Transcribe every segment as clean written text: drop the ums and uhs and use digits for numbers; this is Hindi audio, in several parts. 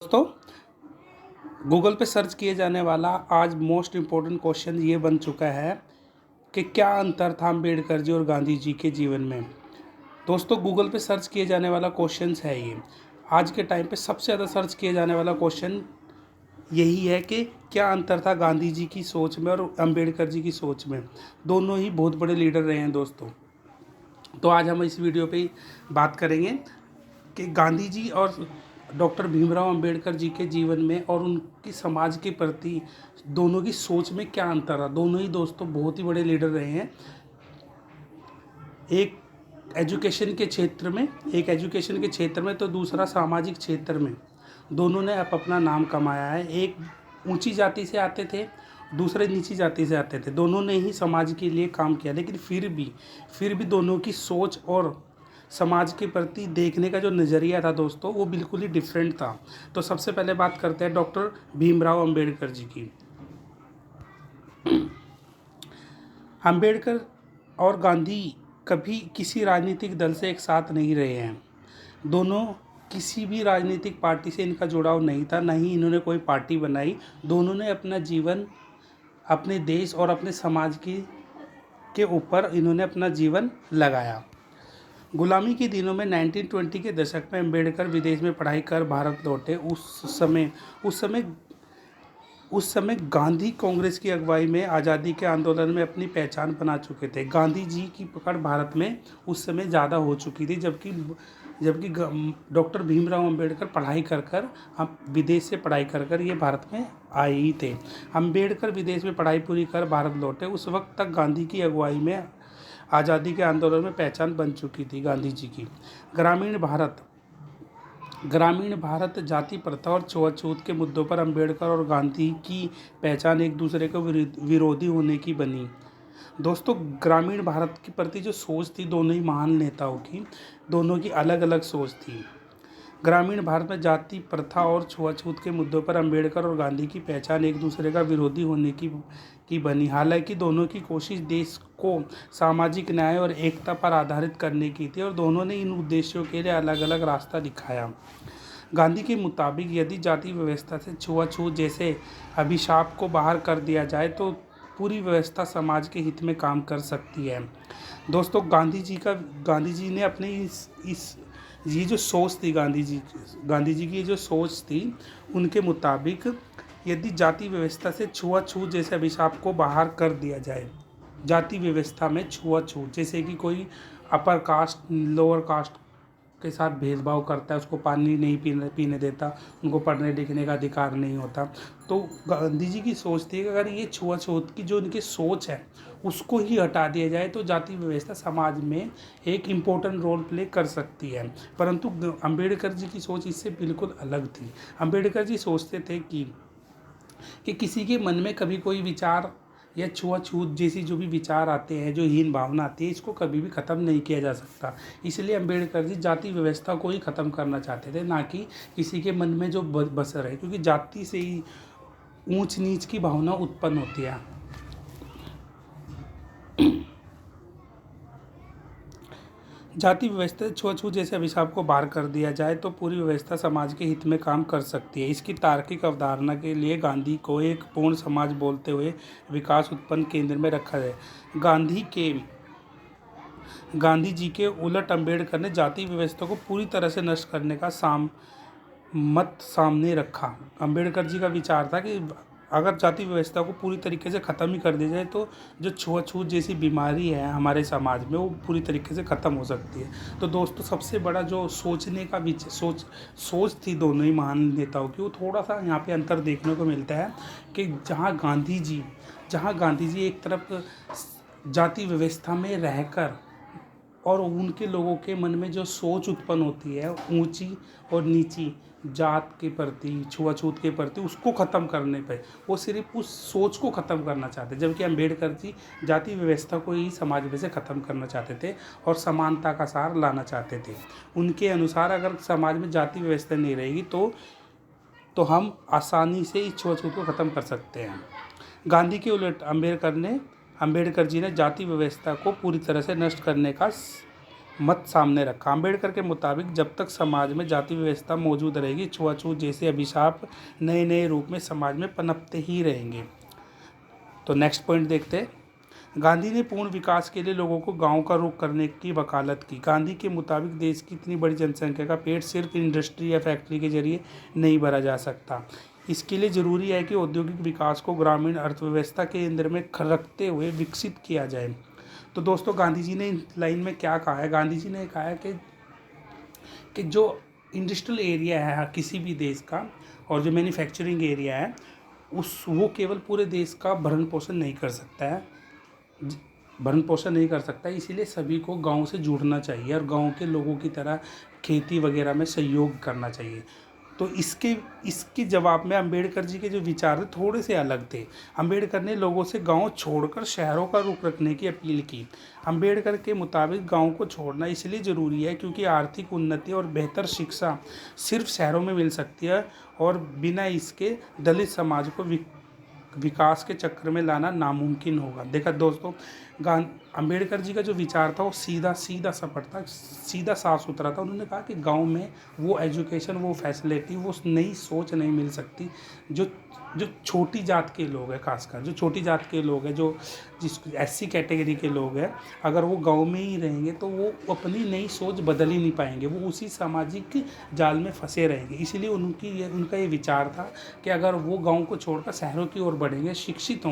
दोस्तों, गूगल पे सर्च किए जाने वाला आज मोस्ट इम्पोर्टेंट क्वेश्चन ये बन चुका है कि क्या अंतर था अम्बेडकर जी और गांधी जी के जीवन में। दोस्तों, गूगल पे सर्च किए जाने वाला क्वेश्चन है ये। आज के टाइम पे सबसे ज़्यादा सर्च किए जाने वाला क्वेश्चन यही है कि क्या अंतर था गांधी जी की सोच में और अम्बेडकर जी की सोच में। दोनों ही बहुत बड़े लीडर रहे हैं दोस्तों। तो आज हम इस वीडियो पे बात करेंगे कि गांधी जी और डॉक्टर भीमराव अंबेडकर जी के जीवन में और उनकी समाज के प्रति दोनों की सोच में क्या अंतर है। दोनों ही दोस्तों बहुत ही बड़े लीडर रहे हैं। एक एजुकेशन के क्षेत्र में तो दूसरा सामाजिक क्षेत्र में दोनों ने अपना नाम कमाया है। एक ऊंची जाति से आते थे, दूसरे नीची जाति से आते थे। दोनों ने ही समाज के लिए काम किया, लेकिन फिर भी दोनों की सोच और समाज के प्रति देखने का जो नज़रिया था दोस्तों, वो बिल्कुल ही डिफरेंट था। तो सबसे पहले बात करते हैं डॉक्टर भीमराव अंबेडकर जी की। अंबेडकर और गांधी कभी किसी राजनीतिक दल से एक साथ नहीं रहे हैं। दोनों किसी भी राजनीतिक पार्टी से इनका जुड़ाव नहीं था, ना ही इन्होंने कोई पार्टी बनाई। दोनों ने अपना जीवन अपने देश और अपने समाज के ऊपर इन्होंने अपना जीवन लगाया। गुलामी के दिनों में 1920 के दशक में अंबेडकर विदेश में पढ़ाई कर भारत लौटे। उस समय गांधी कांग्रेस की अगुवाई में आज़ादी के आंदोलन में अपनी पहचान बना चुके थे। गांधी जी की पकड़ भारत में उस समय ज़्यादा हो चुकी थी, जबकि डॉक्टर भीमराव अंबेडकर पढ़ाई कर हम विदेश से पढ़ाई कर ये भारत में आए ही थे। अंबेडकर विदेश में पढ़ाई पूरी कर भारत लौटे। उस वक्त तक गांधी की अगुवाई में आज़ादी के आंदोलन में पहचान बन चुकी थी गांधी जी की। ग्रामीण भारत जाति प्रथा और छुआछूत के मुद्दों पर अंबेडकर और गांधी की पहचान एक दूसरे के विरोधी होने की बनी। दोस्तों, ग्रामीण भारत के प्रति जो सोच थी दोनों ही महान नेताओं की, दोनों की अलग अलग सोच थी। ग्रामीण भारत में जाति प्रथा और छुआछूत के मुद्दों पर अंबेडकर और गांधी की पहचान एक दूसरे का विरोधी होने की बनी। हालांकि दोनों की कोशिश देश को सामाजिक न्याय और एकता पर आधारित करने की थी और दोनों ने इन उद्देश्यों के लिए अलग अलग रास्ता दिखाया। गांधी के मुताबिक यदि जाति व्यवस्था से छुआछूत जैसे अभिशाप को बाहर कर दिया जाए तो पूरी व्यवस्था समाज के हित में काम कर सकती है। दोस्तों, गांधी जी ने अपने ये जो सोच थी गांधी जी की जो सोच थी, उनके मुताबिक यदि जाति व्यवस्था से छुआछूत जैसे अभिशाप को बाहर कर दिया जाए, जाति व्यवस्था में छुआछूत जैसे कि कोई अपर कास्ट लोअर कास्ट के साथ भेदभाव करता है, उसको पानी नहीं पीने देता, उनको पढ़ने लिखने का अधिकार नहीं होता, तो गांधी जी की सोच थी कि अगर ये छुआछूत की जो इनकी सोच है उसको ही हटा दिया जाए तो जाति व्यवस्था समाज में एक इम्पोर्टेंट रोल प्ले कर सकती है। परंतु अंबेडकर जी की सोच इससे बिल्कुल अलग थी। अंबेडकर जी सोचते थे कि किसी के मन में कभी कोई विचार या छुआछूत जैसी जो भी विचार आते हैं, जो हीन भावना आती है, इसको कभी भी ख़त्म नहीं किया जा सकता। इसलिए अंबेडकर जी जाति व्यवस्था को ही ख़त्म करना चाहते थे, ना कि किसी के मन में जो बसर है, क्योंकि जाति से ही ऊंच नीच की भावना उत्पन्न होती है। जाति व्यवस्था छुआछूत जैसे अभिशाप को बाहर कर दिया जाए तो पूरी व्यवस्था समाज के हित में काम कर सकती है। इसकी तार्किक अवधारणा के लिए गांधी को एक पूर्ण समाज बोलते हुए विकास उत्पन्न केंद्र में रखा है। गांधी जी के उलट अंबेडकर ने जाति व्यवस्था को पूरी तरह से नष्ट करने का मत सामने रखा। अंबेडकर जी का विचार था कि अगर जाति व्यवस्था को पूरी तरीके से ख़त्म ही कर दी जाए तो जो छुआछूत जैसी बीमारी है हमारे समाज में वो पूरी तरीके से ख़त्म हो सकती है। तो दोस्तों, सबसे बड़ा जो सोचने का सोच थी दोनों ही महान नेताओं की, वो थोड़ा सा यहाँ पे अंतर देखने को मिलता है कि जहाँ गांधी जी एक तरफ जाति व्यवस्था में रहकर और उनके लोगों के मन में जो सोच उत्पन्न होती है ऊंची और नीची जात के प्रति, छुआछूत के प्रति, उसको ख़त्म करने पे वो सिर्फ उस सोच को ख़त्म करना चाहते, जबकि अंबेडकर जी जाति व्यवस्था को ही समाज में से ख़त्म करना चाहते थे और समानता का सार लाना चाहते थे। उनके अनुसार अगर समाज में जाति व्यवस्था नहीं रहेगी तो हम आसानी से इस छुआछूत को ख़त्म कर सकते हैं। गांधी के उलट अंबेडकर जी ने जाति व्यवस्था को पूरी तरह से नष्ट करने का मत सामने रखा। अम्बेडकर के मुताबिक जब तक समाज में जाति व्यवस्था मौजूद रहेगी, छुआछूत जैसे अभिशाप नए नए रूप में समाज में पनपते ही रहेंगे। तो नेक्स्ट पॉइंट देखते हैं। गांधी ने पूर्ण विकास के लिए लोगों को गांव का रुख करने की वकालत की। गांधी के मुताबिक देश की इतनी बड़ी जनसंख्या का पेट सिर्फ इंडस्ट्री या फैक्ट्री के जरिए नहीं भरा जा सकता। इसके लिए ज़रूरी है कि औद्योगिक विकास को ग्रामीण अर्थव्यवस्था के केंद्र में रखते हुए विकसित किया जाए। तो दोस्तों, गांधी जी ने इन लाइन में क्या कहा है? गांधी जी ने कहा है कि जो इंडस्ट्रियल एरिया है किसी भी देश का और जो मैन्युफैक्चरिंग एरिया है वो केवल पूरे देश का भरण पोषण नहीं कर सकता है, इसीलिए सभी को गांव से जुड़ना चाहिए और गांव के लोगों की तरह खेती वगैरह में सहयोग करना चाहिए। तो इसके जवाब में अंबेडकर जी के जो विचार थे थोड़े से अलग थे। अंबेडकर ने लोगों से गांव छोड़कर शहरों का रुख रखने की अपील की। अंबेडकर के मुताबिक गांव को छोड़ना इसलिए ज़रूरी है क्योंकि आर्थिक उन्नति और बेहतर शिक्षा सिर्फ शहरों में मिल सकती है और बिना इसके दलित समाज को विकास के चक्र में लाना नामुमकिन होगा। देखा दोस्तों, अंबेडकर जी का जो विचार था वो सीधा सपट था, सीधा साफ सुथरा था। उन्होंने कहा कि गांव में वो एजुकेशन, वो फैसिलिटी, वो नई सोच नहीं मिल सकती जो जो छोटी जात के लोग हैं, खासकर जो छोटी जात के लोग हैं, जो जिस एससी कैटेगरी के लोग हैं, अगर वो गांव में ही रहेंगे तो वो अपनी नई सोच बदल ही नहीं पाएंगे, वो उसी सामाजिक जाल में फंसे रहेंगे। इसीलिए उनका ये विचार था कि अगर वो गांव को छोड़कर शहरों की ओर बढ़ेंगे, शिक्षित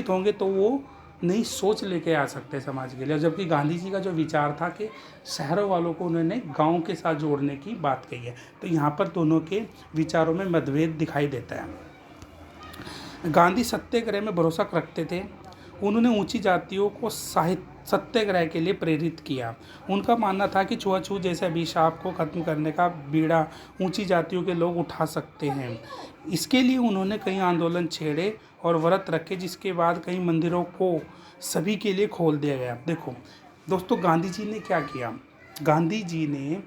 होंगे तो वो नई सोच लेके आ सकते हैं समाज के लिए। जबकि गांधी जी का जो विचार था कि शहरों वालों को उन्होंने गांव के साथ जोड़ने की बात कही है। तो यहाँ पर दोनों के विचारों में मतभेद दिखाई देता है। गांधी सत्याग्रह में भरोसा रखते थे। उन्होंने ऊंची जातियों को सत्याग्रह के लिए प्रेरित किया। उनका मानना था कि छुआछूत जैसे अभिशाप को खत्म करने का बीड़ा ऊंची जातियों के लोग उठा सकते हैं। इसके लिए उन्होंने कई आंदोलन छेड़े और व्रत रखे, जिसके बाद कई मंदिरों को सभी के लिए खोल दिया गया। देखो दोस्तों, गांधी जी ने क्या किया? गांधी जी ने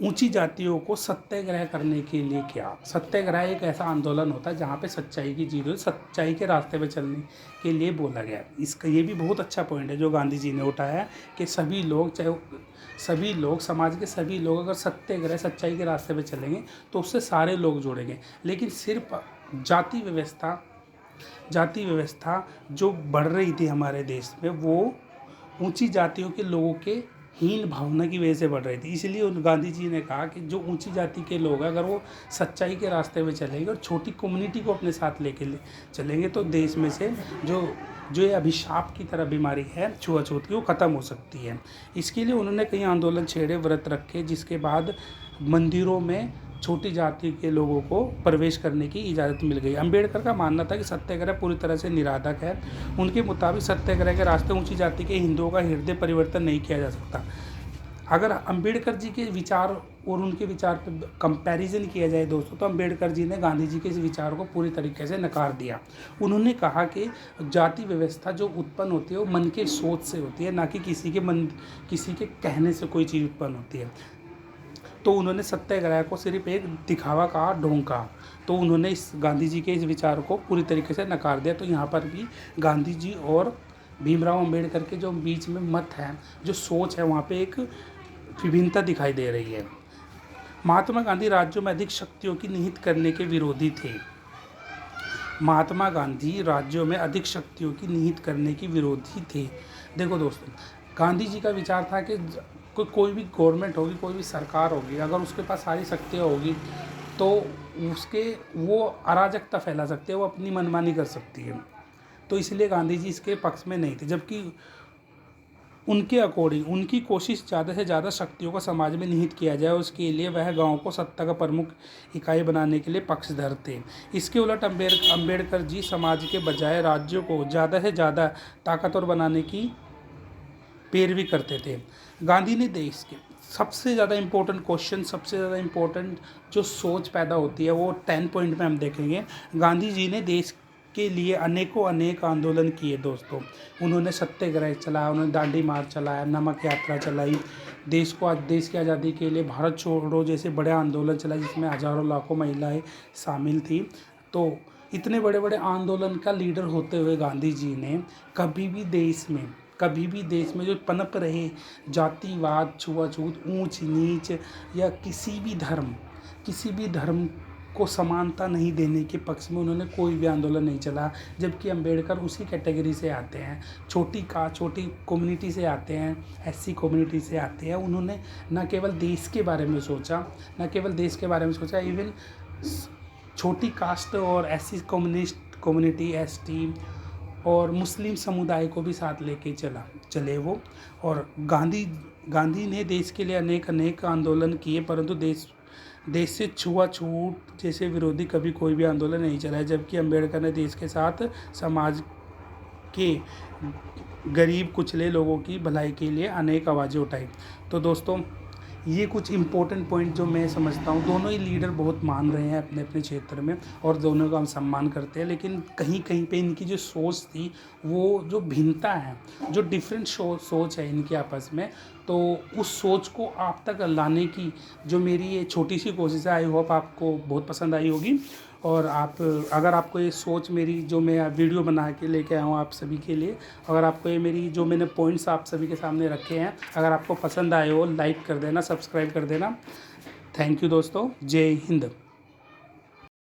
ऊंची जातियों को सत्याग्रह करने के लिए किया। सत्याग्रह एक ऐसा आंदोलन होता है जहाँ पे सच्चाई की जीत हो, सच्चाई के रास्ते पे चलने के लिए बोला गया। इसका ये भी बहुत अच्छा पॉइंट है जो गांधी जी ने उठाया कि सभी लोग, समाज के सभी लोग अगर सत्याग्रह, सच्चाई के रास्ते पे चलेंगे तो उससे सारे लोग जुड़ेंगे। लेकिन सिर्फ जाति व्यवस्था जो बढ़ रही थी हमारे देश में, वो ऊंची जातियों के लोगों के हीन भावना की वजह से बढ़ रही थी। इसलिए गांधी जी ने कहा कि जो ऊंची जाति के लोग हैं, अगर वो सच्चाई के रास्ते में चलेंगे और छोटी कम्युनिटी को अपने साथ लेके चलेंगे तो देश में से जो ये अभिशाप की तरह बीमारी है छुआछूत की, वो ख़त्म हो सकती है। इसके लिए उन्होंने कई आंदोलन छेड़े, व्रत रखे, जिसके बाद मंदिरों में छोटी जाति के लोगों को प्रवेश करने की इजाज़त मिल गई। अंबेडकर का मानना था कि सत्याग्रह पूरी तरह से निराधक है। उनके मुताबिक सत्याग्रह के रास्ते ऊंची जाति के हिंदुओं का हृदय परिवर्तन नहीं किया जा सकता। अगर अंबेडकर जी के विचार और उनके विचार पर कंपैरिजन किया जाए दोस्तों, तो अंबेडकर जी ने गांधी जी के इस विचार को पूरी तरीके से नकार दिया। उन्होंने कहा कि जाति व्यवस्था जो उत्पन्न होती है वो मन के सोच से होती है, ना कि किसी के कहने से कोई चीज़ उत्पन्न होती है। तो उन्होंने सत्याग्रह को सिर्फ एक दिखावा कहा, ढोंग कहा। तो उन्होंने इस गांधी जी के इस विचार को पूरी तरीके से नकार दिया। तो यहाँ पर भी गांधी जी और भीमराव अंबेडकर के जो बीच में मत है, जो सोच है, वहाँ पे एक विभिन्नता दिखाई दे रही है। महात्मा गांधी राज्यों में अधिक शक्तियों की निहित करने के विरोधी थे। महात्मा गांधी राज्यों में अधिक शक्तियों की निहित करने की विरोधी थे। देखो दोस्तों, गांधी जी का विचार था कि कोई भी गवर्नमेंट होगी, कोई भी सरकार होगी, अगर उसके पास सारी शक्तियाँ होगी तो वो अराजकता फैला सकती है, वो अपनी मनमानी कर सकती है। तो इसलिए गांधी जी इसके पक्ष में नहीं थे। जबकि उनके अकॉर्डिंग उनकी कोशिश ज़्यादा से ज़्यादा शक्तियों को समाज में निहित किया जाए, उसके लिए वह गांव को सत्ता का प्रमुख इकाई बनाने के लिए पक्षधर थे। इसके उलट अंबेडकर जी समाज के बजाय राज्यों को ज़्यादा से ज़्यादा ताकतवर बनाने की पैरवी करते थे। गांधी ने देश के सबसे ज़्यादा इम्पोर्टेंट जो सोच पैदा होती है वो 10 पॉइंट में हम देखेंगे। गांधी जी ने देश के लिए अनेक आंदोलन किए दोस्तों। उन्होंने सत्याग्रह चलाया, उन्होंने दांडी मार्च चलाया, नमक यात्रा चलाई, देश की आज़ादी के लिए भारत छोड़ो जैसे बड़े आंदोलन चलाए, जिसमें हज़ारों लाखों महिलाएं शामिल थी। तो इतने बड़े बड़े आंदोलन का लीडर होते हुए गांधी जी ने कभी भी कभी भी देश में जो पनप रहे जातिवाद, छुआछूत, ऊंच नीच या किसी भी धर्म को समानता नहीं देने के पक्ष में उन्होंने कोई भी आंदोलन नहीं चला। जबकि अंबेडकर उसी कैटेगरी से आते हैं, छोटी कम्युनिटी से आते हैं, एससी कम्युनिटी से आते हैं। उन्होंने न केवल देश के बारे में सोचा, इवन छोटी कास्ट और एससी कम्युनिटी, एसटी और मुस्लिम समुदाय को भी साथ लेके चले वो। और गांधी ने देश के लिए अनेक आंदोलन किए, परंतु देश से छुआछूत जैसे विरोधी कभी कोई भी आंदोलन नहीं चलाया। जबकि अंबेडकर ने देश के साथ समाज के गरीब कुचले लोगों की भलाई के लिए अनेक आवाज़ें उठाई। तो दोस्तों, ये कुछ इम्पोर्टेंट पॉइंट जो मैं समझता हूँ। दोनों ही लीडर बहुत मान रहे हैं अपने अपने क्षेत्र में और दोनों का हम सम्मान करते हैं, लेकिन कहीं कहीं पे इनकी जो सोच थी, वो जो भिन्नता है, जो डिफरेंट सोच है इनके आपस में, तो उस सोच को आप तक लाने की जो मेरी ये छोटी सी कोशिश है, आई होप आपको बहुत पसंद आई होगी। और अगर आपको ये सोच मेरी जो मैं वीडियो बना के लेके आया हूँ आप सभी के लिए, अगर आपको ये मेरी जो मैंने पॉइंट्स आप सभी के सामने रखे हैं, अगर आपको पसंद आए हो, लाइक कर देना, सब्सक्राइब कर देना। थैंक यू दोस्तों, जय हिंद।